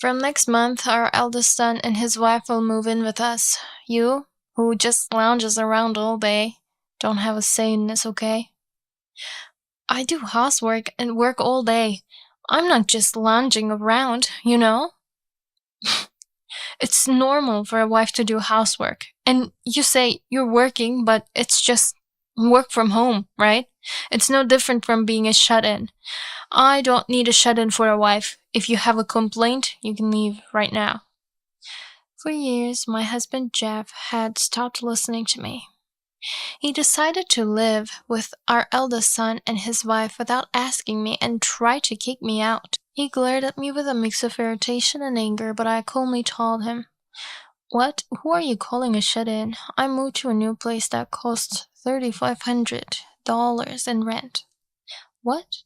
From next month, our eldest son and his wife will move in with us. You, who just lounges around all day, don't have a say in this, okay? I do housework and work all day. I'm not just lounging around, you know? It's normal for a wife to do housework. And you say you're working, but it's just work from home, right? It's no different from being a shut-in. I don't need a shut-in for a wife. If you have a complaint, you can leave right now. For years, my husband Jeff had stopped listening to me. He decided to live with our eldest son and his wife without asking me and tried to kick me out. He glared at me with a mix of irritation and anger, but I calmly told him, "What? Who are you calling a shut-in? I moved to a new place that costs $3,500 in rent." "What?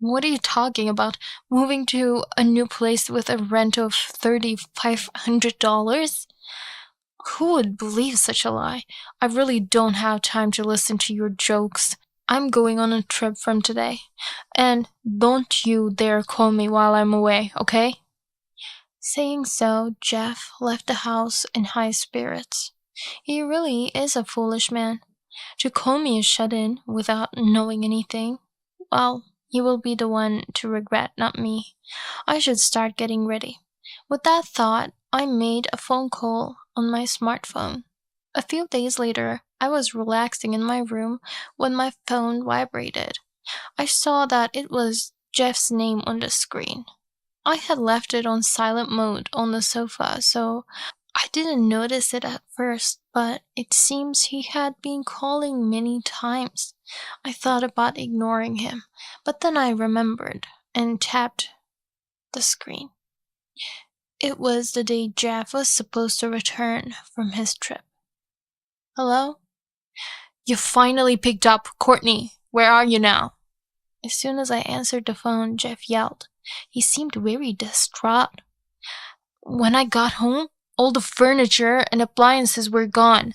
What are you talking about? Moving to a new place with a rent of $3,500? Who would believe such a lie? I really don't have time to listen to your jokes. I'm going on a trip from today. And don't you dare call me while I'm away, okay?" Saying so, Jeff left the house in high spirits. He really is a foolish man. To call me a shut-in without knowing anything, well, he will be the one to regret, not me. I should start getting ready. With that thought, I made a phone call on my smartphone. A few days later, I was relaxing in my room when my phone vibrated. I saw that it was Jeff's name on the screen. I had left it on silent mode on the sofa, so I didn't notice it at first, but it seems he had been calling many times. I thought about ignoring him, but then I remembered and tapped the screen. It was the day Jeff was supposed to return from his trip. "Hello?" "You finally picked up, Courtney. Where are you now?" As soon as I answered the phone, Jeff yelled. He seemed very distraught. "When I got home, all the furniture and appliances were gone.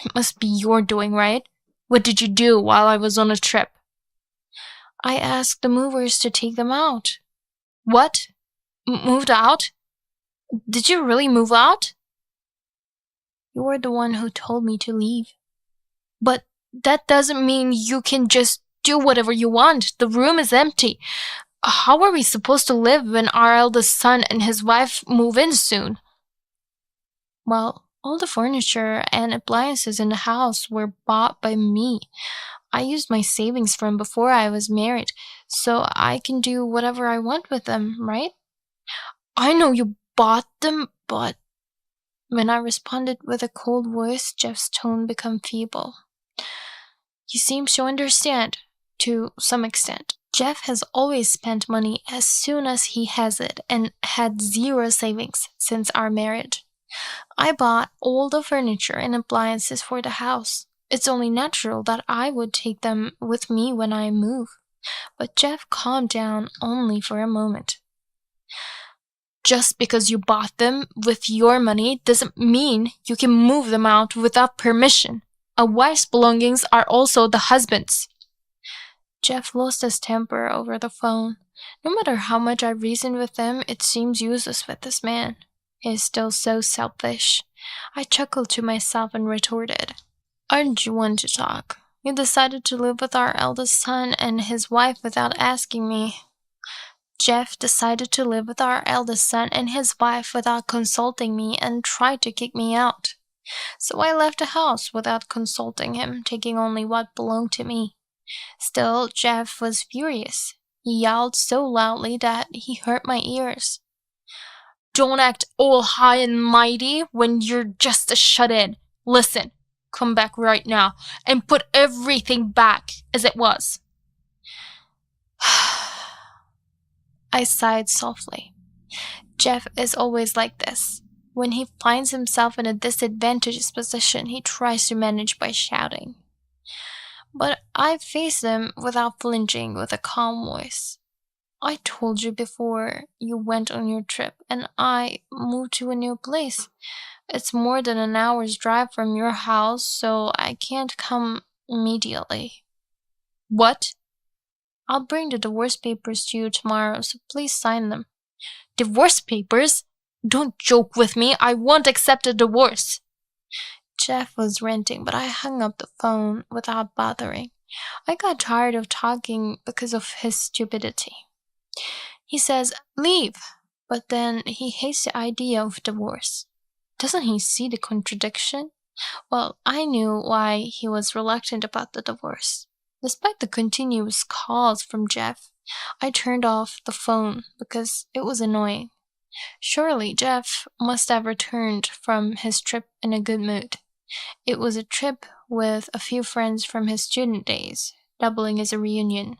It must be your doing, right? What did you do while I was on a trip?" "I asked the movers to take them out." "What? Moved out? Did you really move out?" "You were the one who told me to leave." "But that doesn't mean you can just do whatever you want. The room is empty. How are we supposed to live when our eldest son and his wife move in soon?" "Well, all the furniture and appliances in the house were bought by me. I used my savings from before I was married, so I can do whatever I want with them, right?" "I know you bought them, but..." When I responded with a cold voice, Jeff's tone became feeble. He seems to understand, to some extent. Jeff has always spent money as soon as he has it and had zero savings since our marriage. I bought all the furniture and appliances for the house. It's only natural that I would take them with me when I move. But Jeff calmed down only for a moment. "Just because you bought them with your money doesn't mean you can move them out without permission. A wife's belongings are also the husband's." Jeff lost his temper over the phone. No matter how much I reasoned with him, it seems useless with this man. He is still so selfish. I chuckled to myself and retorted, "Aren't you one to talk? You decided to live with our eldest son and his wife without asking me." Jeff decided to live with our eldest son and his wife without consulting me and tried to kick me out. So I left the house without consulting him, taking only what belonged to me. Still, Jeff was furious. He yelled so loudly that he hurt my ears. "Don't act all high and mighty when you're just a shut-in. Listen, come back right now and put everything back as it was." I sighed softly. Jeff is always like this. When he finds himself in a disadvantageous position, he tries to manage by shouting. But I faced him without flinching with a calm voice. "I told you before you went on your trip, and I moved to a new place. It's more than an hour's drive from your house, so I can't come immediately." "What?" "I'll bring the divorce papers to you tomorrow, so please sign them." Divorce papers? Don't joke with me. I won't accept a divorce. Jeff was ranting, but I hung up the phone without bothering. I got tired of talking because of his stupidity. He says, leave, but then he hates the idea of divorce. Doesn't he see the contradiction? Well, I knew why he was reluctant about the divorce. Despite the continuous calls from Jeff, I turned off the phone because it was annoying. Surely Jeff must have returned from his trip in a good mood. It was a trip with a few friends from his student days, doubling as a reunion.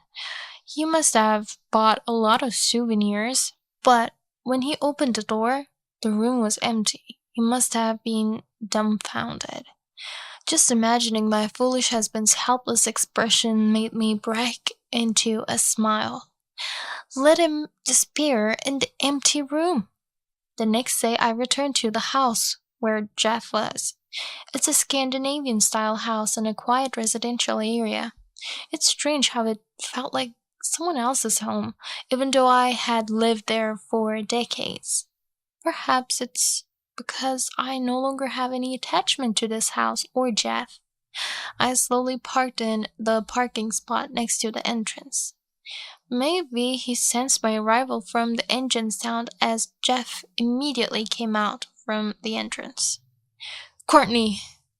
He must have bought a lot of souvenirs, but when he opened the door, the room was empty. He must have been dumbfounded. Just imagining my foolish husband's helpless expression made me break into a smile. Let him despair in the empty room. The next day I returned to the house where Jeff was. It's a Scandinavian-style house in a quiet residential area. It's strange how it felt like someone else's home, even though I had lived there for decades. Perhaps it's because I no longer have any attachment to this house or Jeff. I slowly parked in the parking spot next to the entrance. Maybe he sensed my arrival from the engine sound as Jeff immediately came out from the entrance. Courtney,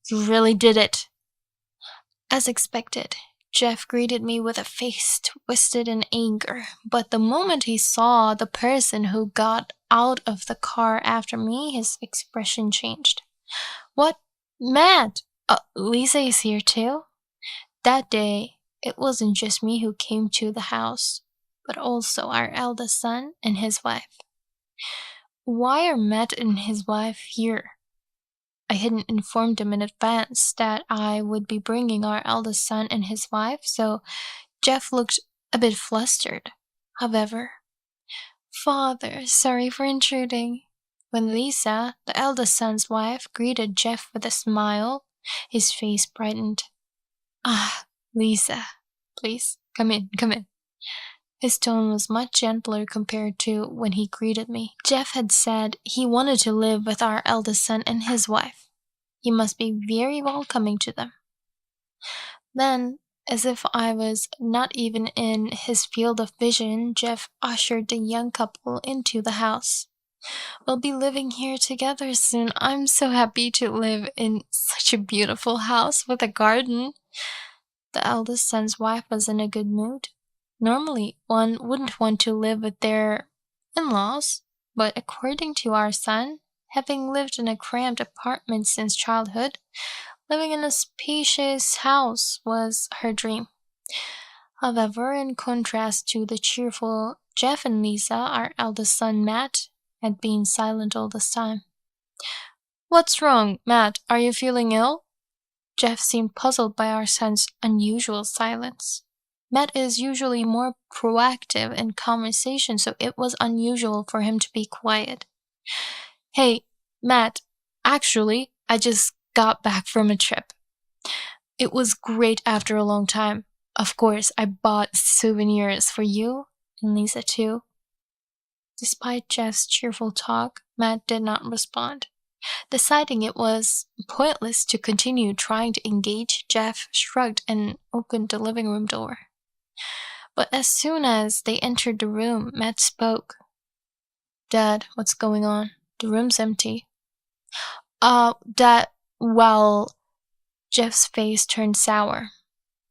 you really did it. As expected, Jeff greeted me with a face twisted in anger, but the moment he saw the person who got out of the car after me, his expression changed. What? Matt! Lisa is here too? That day, it wasn't just me who came to the house, but also our eldest son and his wife. Why are Matt and his wife here? I hadn't informed them in advance that I would be bringing our eldest son and his wife, so Jeff looked a bit flustered. However, Father, sorry for intruding. When Lisa, the eldest son's wife, greeted Jeff with a smile, his face brightened. Ah, Lisa, please, come in, come in. His tone was much gentler compared to when he greeted me. Jeff had said he wanted to live with our eldest son and his wife. He must be very welcoming to them. Then, as if I was not even in his field of vision, Jeff ushered the young couple into the house. We'll be living here together soon. I'm so happy to live in such a beautiful house with a garden. The eldest son's wife was in a good mood. Normally, one wouldn't want to live with their in-laws, but according to our son, having lived in a cramped apartment since childhood, living in a spacious house was her dream. However, in contrast to the cheerful Jeff and Lisa, our eldest son Matt had been silent all this time. What's wrong, Matt? Are you feeling ill? Jeff seemed puzzled by our son's unusual silence. Matt is usually more proactive in conversation, so it was unusual for him to be quiet. Hey, Matt, actually, I just got back from a trip. It was great after a long time. Of course, I bought souvenirs for you and Lisa too. Despite Jeff's cheerful talk, Matt did not respond. Deciding it was pointless to continue trying to engage, Jeff shrugged and opened the living room door. But as soon as they entered the room, Matt spoke. Dad, what's going on? The room's empty. Dad, well... Jeff's face turned sour.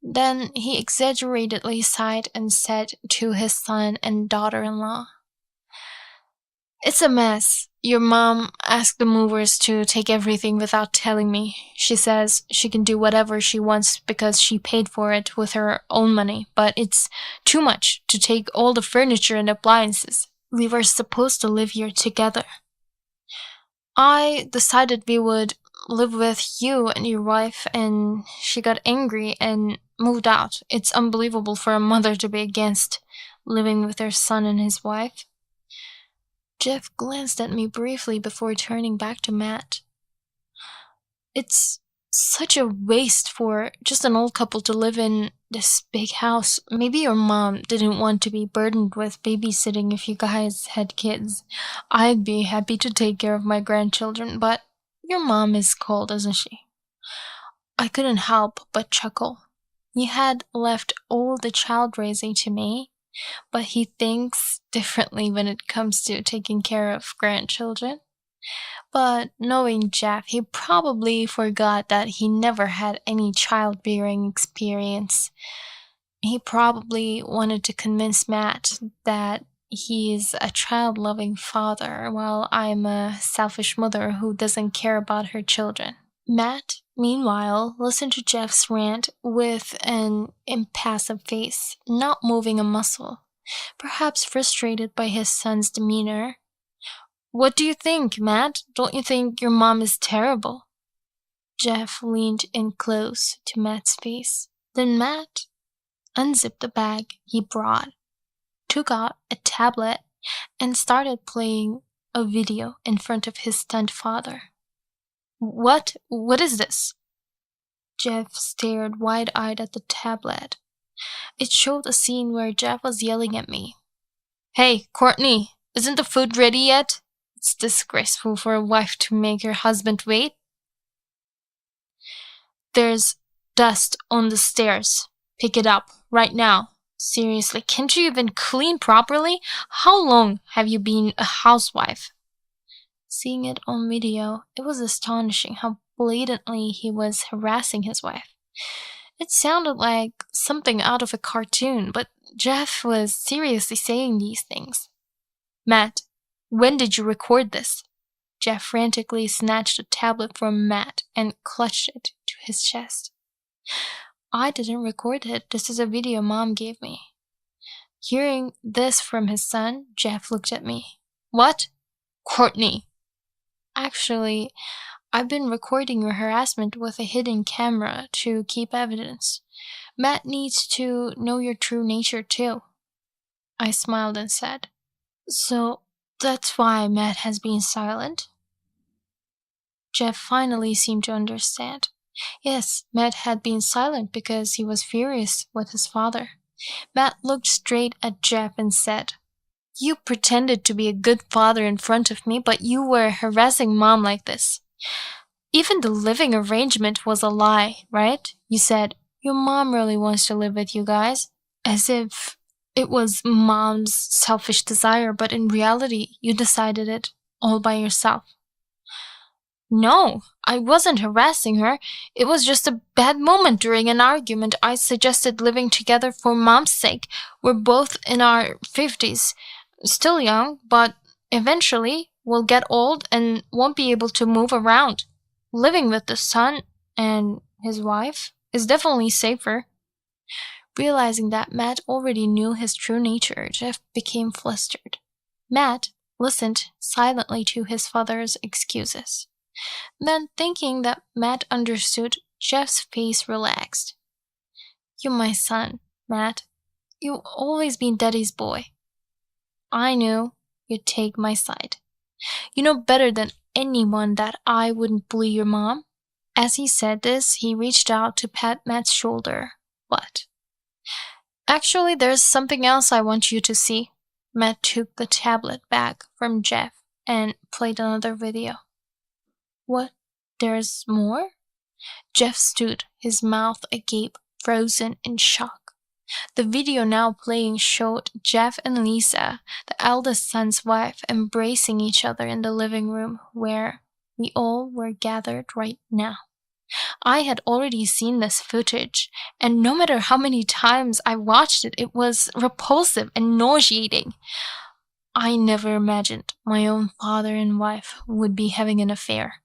Then he exaggeratedly sighed and said to his son and daughter-in-law, It's a mess. Your mom asked the movers to take everything without telling me. She says she can do whatever she wants because she paid for it with her own money, but it's too much to take all the furniture and appliances. We were supposed to live here together. I decided we would live with you and your wife, and she got angry and moved out. It's unbelievable for a mother to be against living with her son and his wife. Jeff glanced at me briefly before turning back to Matt. It's Such a waste for just an old couple to live in this big house. Maybe your mom didn't want to be burdened with babysitting if you guys had kids. I'd be happy to take care of my grandchildren, but your mom is cold, isn't she? I couldn't help but chuckle. He had left all the child raising to me, but he thinks differently when it comes to taking care of grandchildren. But knowing Jeff, he probably forgot that he never had any childbearing experience. He probably wanted to convince Matt that he's a child-loving father, while I'm a selfish mother who doesn't care about her children. Matt, meanwhile, listened to Jeff's rant with an impassive face, not moving a muscle, perhaps frustrated by his son's demeanor. What do you think, Matt? Don't you think your mom is terrible? Jeff leaned in close to Matt's face. Then Matt unzipped the bag he brought, took out a tablet, and started playing a video in front of his stunned father. What? What is this? Jeff stared wide-eyed at the tablet. It showed a scene where Jeff was yelling at me. Hey, Courtney, isn't the food ready yet? It's disgraceful for a wife to make her husband wait. There's dust on the stairs. Pick it up, right now. Seriously, can't you even clean properly? How long have you been a housewife? Seeing it on video, it was astonishing how blatantly he was harassing his wife. It sounded like something out of a cartoon, but Jeff was seriously saying these things. Matt, when did you record this? Jeff frantically snatched the tablet from Matt and clutched it to his chest. I didn't record it. This is a video Mom gave me. Hearing this from his son, Jeff looked at me. What? Courtney. Actually, I've been recording your harassment with a hidden camera to keep evidence. Matt needs to know your true nature too. I smiled and said, So that's why Matt has been silent? Jeff finally seemed to understand. Yes, Matt had been silent because he was furious with his father. Matt looked straight at Jeff and said, You pretended to be a good father in front of me, but you were harassing Mom like this. Even the living arrangement was a lie, right? You said, Your mom really wants to live with you guys. As if it was Mom's selfish desire, but in reality, you decided it all by yourself. No, I wasn't harassing her. It was just a bad moment during an argument. I suggested living together for Mom's sake. We're both in our 50s. Still young, but eventually we'll get old and won't be able to move around. Living with the son and his wife is definitely safer. Realizing that Matt already knew his true nature, Jeff became flustered. Matt listened silently to his father's excuses. Then, thinking that Matt understood, Jeff's face relaxed. You're my son, Matt. You've always been Daddy's boy. I knew you'd take my side. You know better than anyone that I wouldn't bully your mom. As he said this, he reached out to pat Matt's shoulder. What? Actually, there's something else I want you to see. Matt took the tablet back from Jeff and played another video. What? There's more? Jeff stood, his mouth agape, frozen in shock. The video now playing showed Jeff and Lisa, the eldest son's wife, embracing each other in the living room where we all were gathered right now. I had already seen this footage, and no matter how many times I watched it, it was repulsive and nauseating. I never imagined my own father and wife would be having an affair.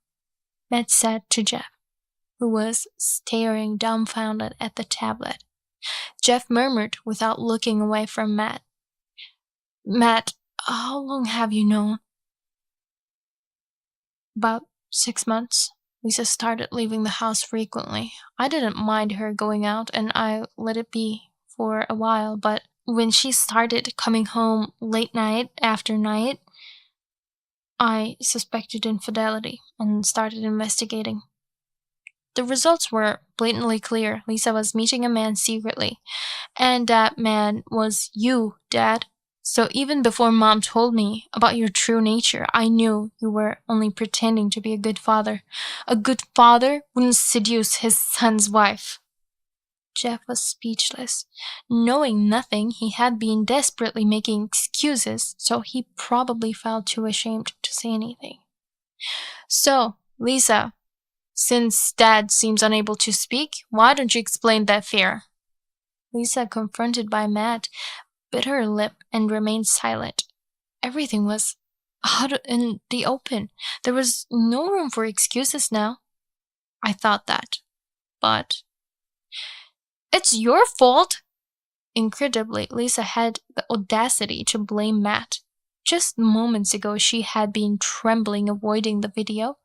Matt said to Jeff, who was staring dumbfounded at the tablet. Jeff murmured without looking away from Matt. Matt, how long have you known? About 6 months. Lisa started leaving the house frequently. I didn't mind her going out and I let it be for a while, but when she started coming home late night after night, I suspected infidelity and started investigating. The results were blatantly clear. Lisa was meeting a man secretly. And that man was you, Dad. So even before Mom told me about your true nature, I knew you were only pretending to be a good father. A good father wouldn't seduce his son's wife. Jeff was speechless. Knowing nothing, he had been desperately making excuses, so he probably felt too ashamed to say anything. So, Lisa, since Dad seems unable to speak, why don't you explain that fear? Lisa, confronted by Matt, bit her lip and remained silent. Everything was out in the open. There was no room for excuses now. I thought that. But it's your fault! Incredibly, Lisa had the audacity to blame Matt. Just moments ago, she had been trembling, avoiding the video,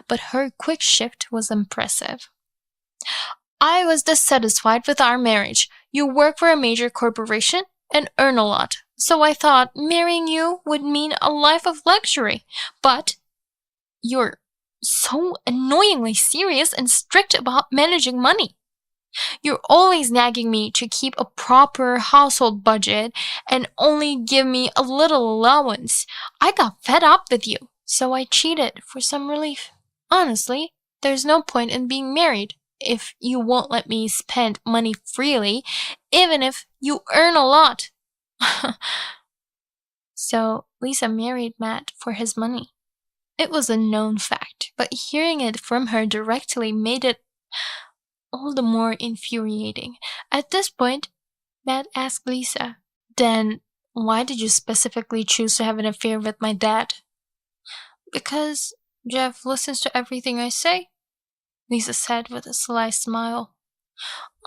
but her quick shift was impressive. I was dissatisfied with our marriage. You work for a major corporation and earn a lot, so I thought marrying you would mean a life of luxury. But you're so annoyingly serious and strict about managing money. You're always nagging me to keep a proper household budget and only give me a little allowance. I got fed up with you, so I cheated for some relief. Honestly, there's no point in being married if you won't let me spend money freely, even if you earn a lot. So Lisa married Matt for his money. It was a known fact, but hearing it from her directly made it all the more infuriating. At this point, Matt asked Lisa, then why did you specifically choose to have an affair with my dad? Because Jeff listens to everything I say, Lisa said with a sly smile.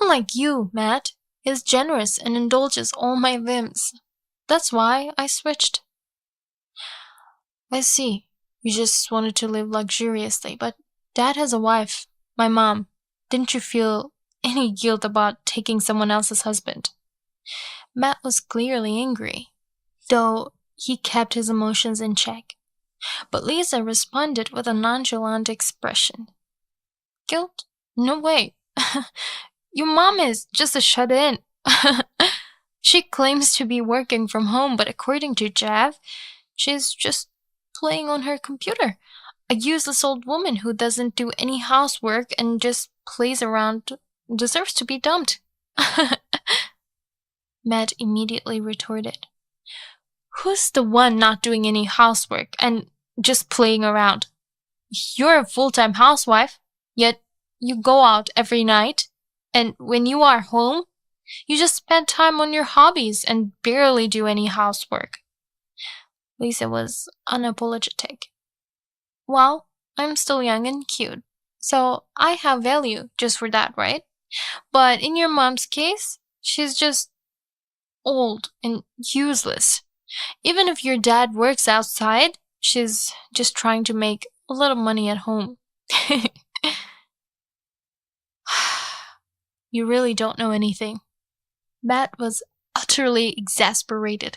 Unlike you, Matt, he's generous and indulges all my whims. That's why I switched. I see. You just wanted to live luxuriously, but Dad has a wife, my mom. Didn't you feel any guilt about taking someone else's husband? Matt was clearly angry, though he kept his emotions in check. But Lisa responded with a nonchalant expression. Guilt? No way. Your mom is just a shut-in. She claims to be working from home, but according to Jeff, she's just playing on her computer. A useless old woman who doesn't do any housework and just plays around deserves to be dumped. Matt immediately retorted. Who's the one not doing any housework and just playing around? You're a full-time housewife, yet you go out every night, and when you are home, you just spend time on your hobbies and barely do any housework. Lisa was unapologetic. Well, I'm still young and cute, so I have value just for that, right? But in your mom's case, she's just old and useless. Even if your dad works outside, she's just trying to make a little money at home. You really don't know anything. Matt was utterly exasperated.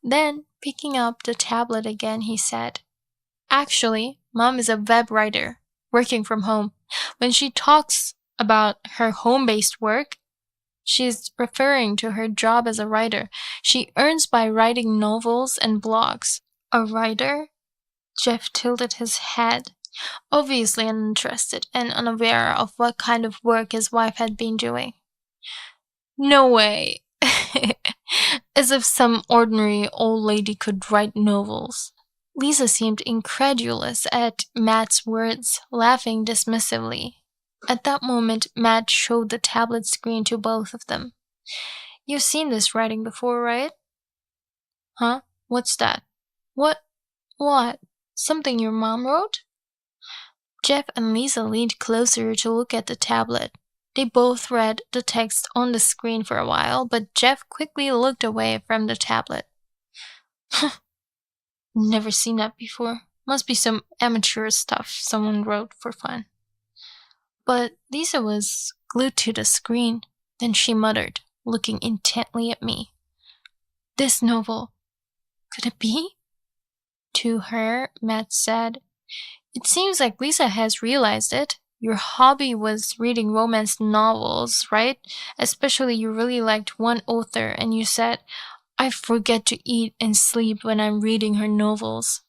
Then, picking up the tablet again, he said, Actually, Mom is a web writer, working from home. When she talks about her home-based work, she's referring to her job as a writer. She earns by writing novels and blogs. A writer? Jeff tilted his head, obviously uninterested and unaware of what kind of work his wife had been doing. No way. As if some ordinary old lady could write novels. Lisa seemed incredulous at Matt's words, laughing dismissively. At that moment, Matt showed the tablet screen to both of them. You've seen this writing before, right? Huh? What's that? What? Something your mom wrote? Jeff and Lisa leaned closer to look at the tablet. They both read the text on the screen for a while, but Jeff quickly looked away from the tablet. Never seen that before. Must be some amateur stuff someone wrote for fun. But Lisa was glued to the screen. Then she muttered, looking intently at me. This novel. Could it be? To her, Matt said, It seems like Lisa has realized it. Your hobby was reading romance novels, right? Especially you really liked one author and you said, I forget to eat and sleep when I'm reading her novels.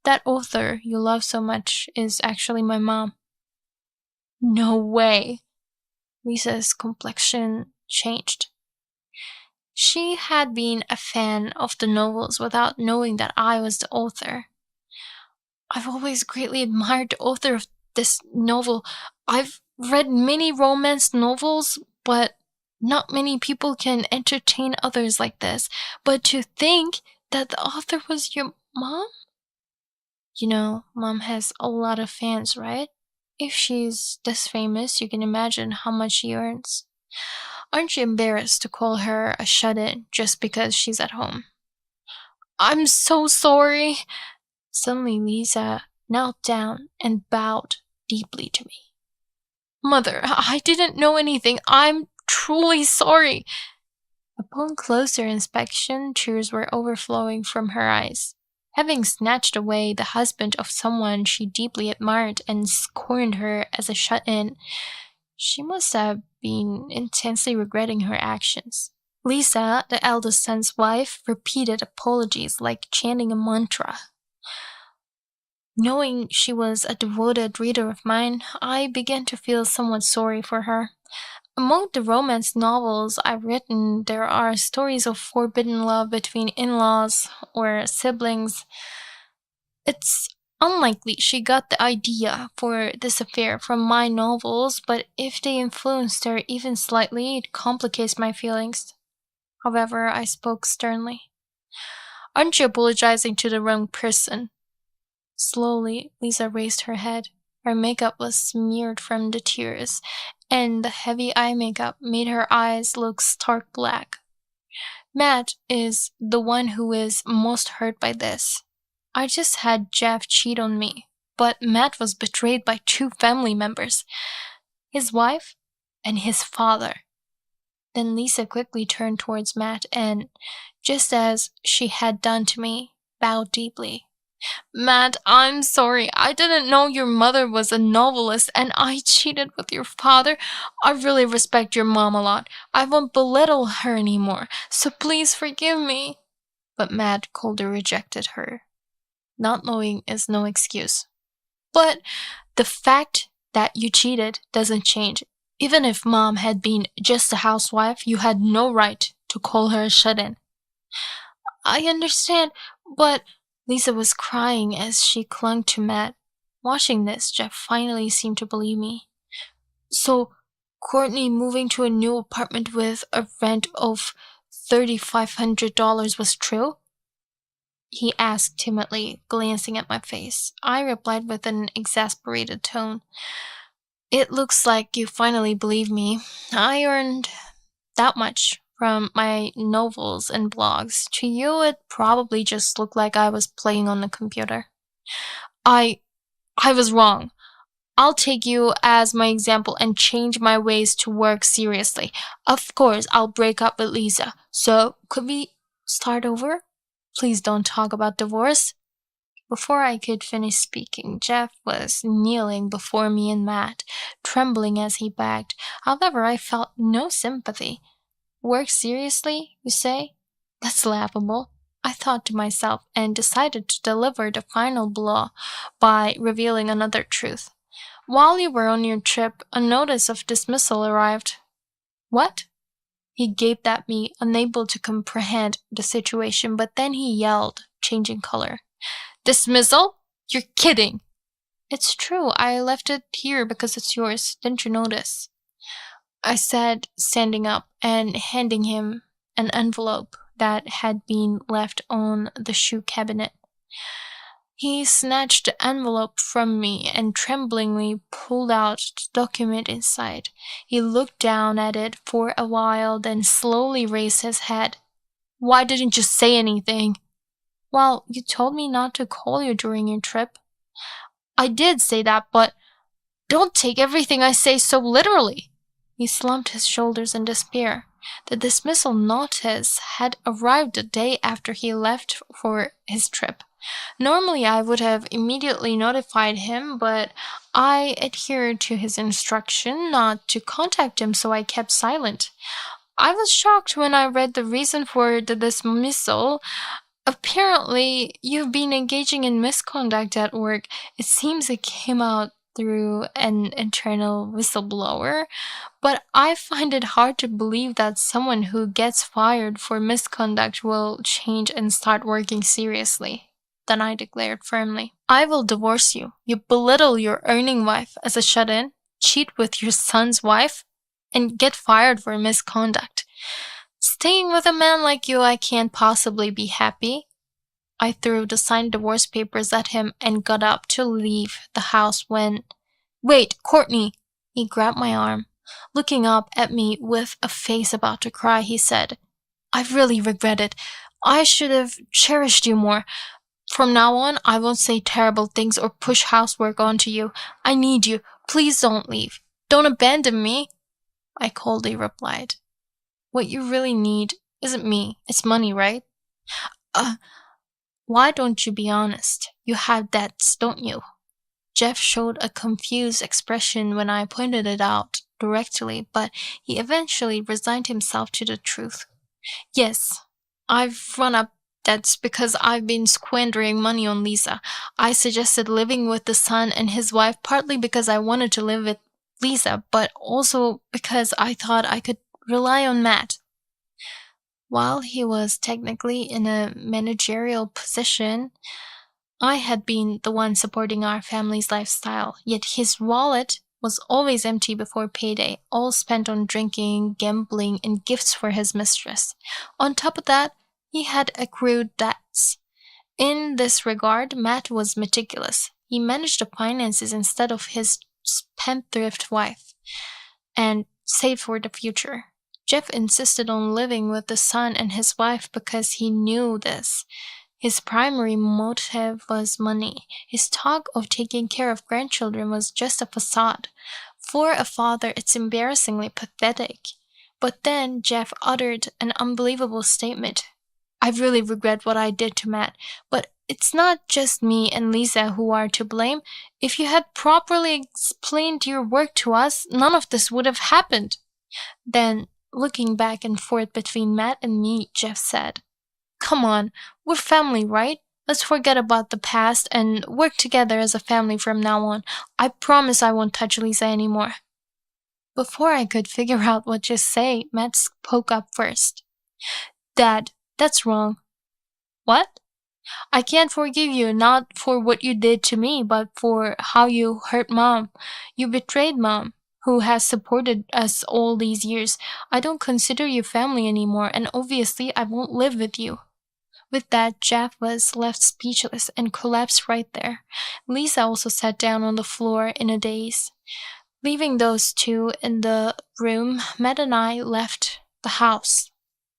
That author you love so much is actually my mom. No way. Lisa's complexion changed. She had been a fan of the novels without knowing that I was the author. I've always greatly admired the author of this novel. I've read many romance novels, but not many people can entertain others like this. But to think that the author was your mom? You know, mom has a lot of fans, right? If she's this famous, you can imagine how much she earns. Aren't you embarrassed to call her a shut-in just because she's at home? I'm so sorry. Suddenly Lisa knelt down and bowed deeply to me. Mother, I didn't know anything. I'm truly sorry. Upon closer inspection, tears were overflowing from her eyes. Having snatched away the husband of someone she deeply admired and scorned her as a shut-in, she must have been intensely regretting her actions. Lisa, the eldest son's wife, repeated apologies like chanting a mantra. Knowing she was a devoted reader of mine, I began to feel somewhat sorry for her. Among the romance novels I've written, there are stories of forbidden love between in-laws or siblings. It's unlikely she got the idea for this affair from my novels, but if they influenced her even slightly, it complicates my feelings. However, I spoke sternly. Aren't you apologizing to the wrong person? Slowly, Lisa raised her head. Her makeup was smeared from the tears, and the heavy eye makeup made her eyes look stark black. Matt is the one who is most hurt by this. I just had Jeff cheat on me, but Matt was betrayed by two family members, his wife and his father. Then Lisa quickly turned towards Matt and, just as she had done to me, bowed deeply. Matt, I'm sorry. I didn't know your mother was a novelist and I cheated with your father. I really respect your mom a lot. I won't belittle her anymore, so please forgive me. But Matt coldly rejected her. Not knowing is no excuse. But the fact that you cheated doesn't change. Even if mom had been just a housewife, you had no right to call her a shut-in. I understand, but Lisa was crying as she clung to Matt. Watching this, Jeff finally seemed to believe me. So, Courtney moving to a new apartment with a rent of $3,500 was true? He asked timidly, glancing at my face. I replied with an exasperated tone. It looks like you finally believe me. I earned that much from my novels and blogs. To you, it probably just looked like I was playing on the computer. I was wrong. I'll take you as my example and change my ways to work seriously. Of course, I'll break up with Lisa. So, could we start over? Please don't talk about divorce. Before I could finish speaking, Jeff was kneeling before me and Matt, trembling as he begged. However, I felt no sympathy. Work seriously, you say? That's laughable. I thought to myself and decided to deliver the final blow by revealing another truth. While you were on your trip, a notice of dismissal arrived. What? He gaped at me, unable to comprehend the situation, but then he yelled, changing color. Dismissal? You're kidding! It's true, I left it here because it's yours. Didn't you notice? I said, standing up and handing him an envelope that had been left on the shoe cabinet. He snatched the envelope from me and tremblingly pulled out the document inside. He looked down at it for a while, then slowly raised his head. Why didn't you say anything? Well, you told me not to call you during your trip. I did say that, but don't take everything I say so literally. He slumped his shoulders in despair. The dismissal notice had arrived the day after he left for his trip. Normally, I would have immediately notified him, but I adhered to his instruction not to contact him, so I kept silent. I was shocked when I read the reason for the dismissal. Apparently, you've been engaging in misconduct at work. It seems it came out through an internal whistleblower, but I find it hard to believe that someone who gets fired for misconduct will change and start working seriously. Then I declared firmly, I will divorce you. You belittle your earning wife as a shut in, cheat with your son's wife, and get fired for misconduct. Staying with a man like you, I can't possibly be happy. I threw the signed divorce papers at him and got up to leave the house when. Wait, Courtney! He grabbed my arm. Looking up at me with a face about to cry, he said, I really regret it. I should have cherished you more. From now on, I won't say terrible things or push housework onto you. I need you. Please don't leave. Don't abandon me. I coldly replied. What you really need isn't me. It's money, right? Uh, why don't you be honest? You have debts, don't you? Jeff showed a confused expression when I pointed it out directly, but he eventually resigned himself to the truth. Yes, I've run up debts because I've been squandering money on Lisa. I suggested living with the son and his wife partly because I wanted to live with Lisa, but also because I thought I could rely on Matt. While he was technically in a managerial position, I had been the one supporting our family's lifestyle, yet his wallet was always empty before payday, all spent on drinking, gambling, and gifts for his mistress. On top of that, he had accrued debts. In this regard, Matt was meticulous. He managed the finances instead of his spendthrift wife and saved for the future. Jeff insisted on living with the son and his wife because he knew this. His primary motive was money. His talk of taking care of grandchildren was just a facade. For a father, it's embarrassingly pathetic. But then Jeff uttered an unbelievable statement. I really regret what I did to Matt, but it's not just me and Lisa who are to blame. If you had properly explained your work to us, none of this would have happened. Then, looking back and forth between Matt and me, Jeff said, Come on, we're family, right? Let's forget about the past and work together as a family from now on. I promise I won't touch Lisa anymore. Before I could figure out what to say, Matt spoke up first. Dad, that's wrong. What? I can't forgive you, not for what you did to me, but for how you hurt Mom. You betrayed Mom, who has supported us all these years. I don't consider you family anymore, and obviously I won't live with you. With that, Jeff was left speechless and collapsed right there. Lisa also sat down on the floor in a daze. Leaving those two in the room, Matt and I left the house.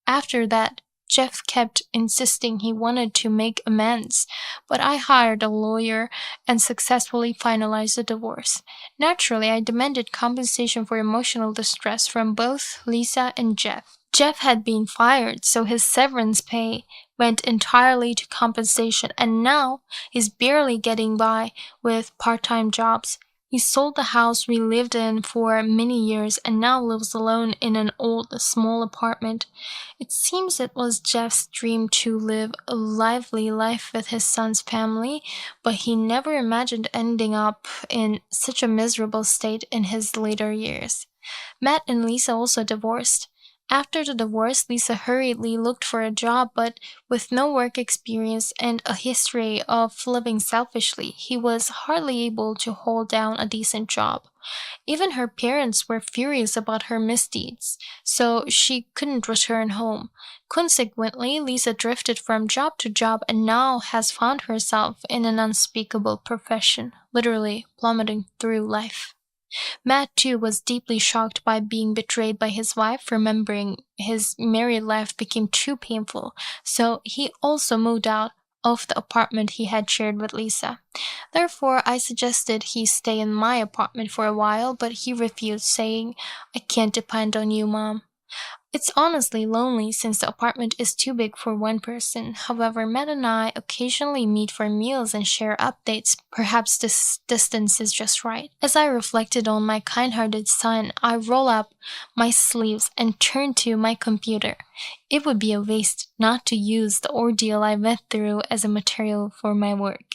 After that, Jeff kept insisting he wanted to make amends, but I hired a lawyer and successfully finalized the divorce. Naturally, I demanded compensation for emotional distress from both Lisa and Jeff. Jeff had been fired, so his severance pay went entirely to compensation, and now he's barely getting by with part-time jobs. He sold the house we lived in for many years and now lives alone in an old, small apartment. It seems it was Jeff's dream to live a lively life with his son's family, but he never imagined ending up in such a miserable state in his later years. Matt and Lisa also divorced. After the divorce, Lisa hurriedly looked for a job, but with no work experience and a history of living selfishly, he was hardly able to hold down a decent job. Even her parents were furious about her misdeeds, so she couldn't return home. Consequently, Lisa drifted from job to job and now has found herself in an unspeakable profession, literally plummeting through life. Matt, too, was deeply shocked by being betrayed by his wife, remembering his married life became too painful, so he also moved out of the apartment he had shared with Lisa. Therefore, I suggested he stay in my apartment for a while, but he refused, saying, I can't depend on you, Mom. It's honestly lonely since the apartment is too big for one person. However, Matt and I occasionally meet for meals and share updates. Perhaps this distance is just right. As I reflected on my kind-hearted son, I roll up my sleeves and turn to my computer. It would be a waste not to use the ordeal I went through as a material for my work.